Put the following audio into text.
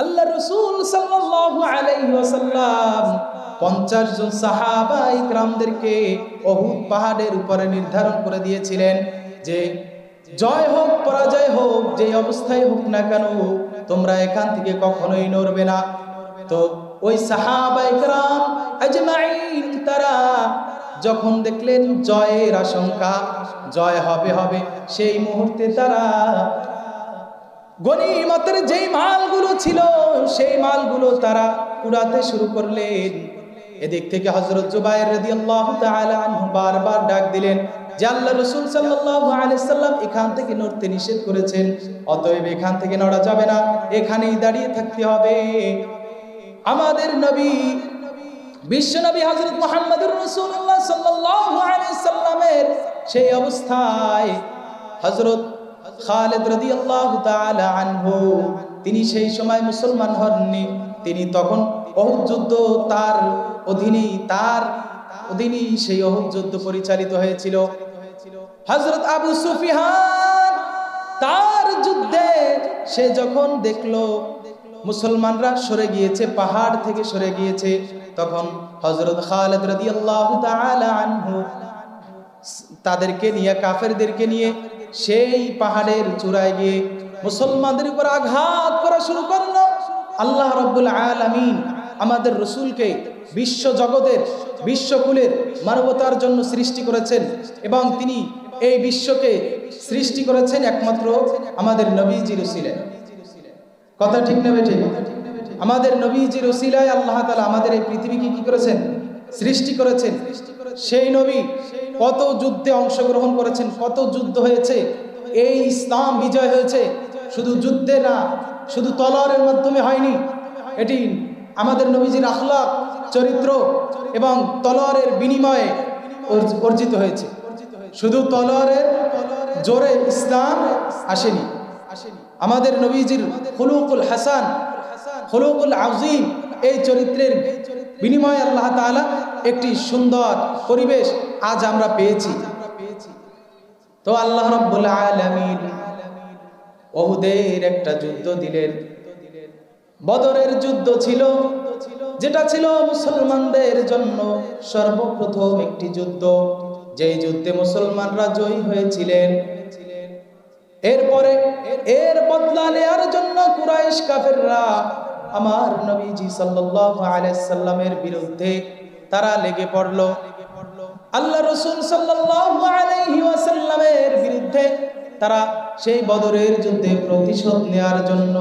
আল্লাহ রাসূল সাল্লাল্লাহু আলাইহি ওয়াসাল্লাম 50 জন সাহাবা ইকরামদেরকে উহুদ পাহাড়ের উপরে নির্ধারণ করে দিয়েছিলেন যে জয় হোক পরাজয় হোক যে অবস্থায় হোক না কেন তোমরা এখান থেকে কখনোই নড়বে না। তো ওই সাহাবা ইকরাম আজমাইন তারা যখন দেখলেন জয়ের আশঙ্কা, জয় হবে সেই মুহূর্তে তারা গনিমতের যেই মালগুলো ছিল সেই মালগুলো তারা উড়াতে শুরু করলেন। এদিক থেকে হযরত জুবাইর রাদিয়াল্লাহু তাআলা আনহু বারবার ডাক দিলেন যে আল্লাহ রাসূল সাল্লাল্লাহু আলাইহি সাল্লাম এখান থেকে নড়তে নিষেধ করেছেন, অতএব এখান থেকে নড়া যাবে না, এখানেই দাঁড়িয়ে থাকতে হবে। আমাদের নবী বিশ্ব নবী হযরত মুহাম্মদুর রাসূলুল্লাহ সাল্লাল্লাহু আলাইহি সাল্লামের সেই অবস্থায় হযরত খালিদ রাদিয়াল্লাহু তাআলা আনহু তিনি সেই সময় মুসলমান হননি, তিনি তখন উহুদ যুদ্ধ তার অধীনেই সেই উহুদ যুদ্ধ পরিচালিত হয়েছিল। হযরত আবু সুফিয়ান তার যুদ্ধে সে যখন দেখলো মুসলমানরা সরে গিয়েছে, পাহাড় থেকে সরে গিয়েছে, তখন হযরত খালিদ রাদিয়াল্লাহু তাআলা আনহু তাদেরকে নিয়ে কাফেরদেরকে নিয়ে সেই পাহাড়ের চূড়ায় গিয়ে মুসলমানদের উপর আঘাত করা শুরু করলো। আল্লাহ রাব্বুল আলামিন আমাদের রাসূলকে বিশ্ব জগতের বিশ্বকুলের মানবতার জন্য সৃষ্টি করেছেন এবং তিনি এই বিশ্বকে সৃষ্টি করেছেন একমাত্র আমাদের নবীজির উসিলায়। কথা ঠিক না বেঠিক? আমাদের নবীজির উসিলায় আল্লাহ তাআলা আমাদের এই পৃথিবীকে কি করেছেন? সৃষ্টি করেছেন। সেই নবী কত যুদ্ধে অংশগ্রহণ করেছেন, কত যুদ্ধ হয়েছে, এই ইসলাম বিজয় হয়েছে শুধু যুদ্ধে না, শুধু তলোয়ারের মাধ্যমে হয়নি, এটি আমাদের নবীজির আখলাক চরিত্র এবং তলোয়ারের বিনিময়ে অর্জিত হয়েছে। শুধু তলোয়ারের জোরে ইসলাম আসেনি, আমাদের নবীজির খুলুকুল হাসান, খুলুকুল আযীম এই চরিত্রের বিনিময়ে আল্লাহ তাআলা একটি সুন্দর পরিবেশ আজ আমরা পেয়েছি। তো আল্লাহ রাব্বুল আলামিন উহুদের একটা যুদ্ধ দিলেন। বদরের যুদ্ধ ছিল, যেটা ছিল মুসলমানদের জন্য সর্বপ্রথম একটি যুদ্ধ, যেই যুদ্ধে মুসলমানরা জয়ী হয়েছিলেন। এরপরে এর বদলা নেয়ার জন্য কুরাইশ কাফেররা আমার নবীজি সাল্লাল্লাহু আলাইহি সাল্লামের বিরুদ্ধে তারা লেগে পড়ল। আল্লাহ রাসূল সাল্লাল্লাহু আলাইহি ওয়াসাল্লামের বিরুদ্ধে তারা সেই বদরের যুদ্ধে প্রতিশোধ নেয়ার জন্য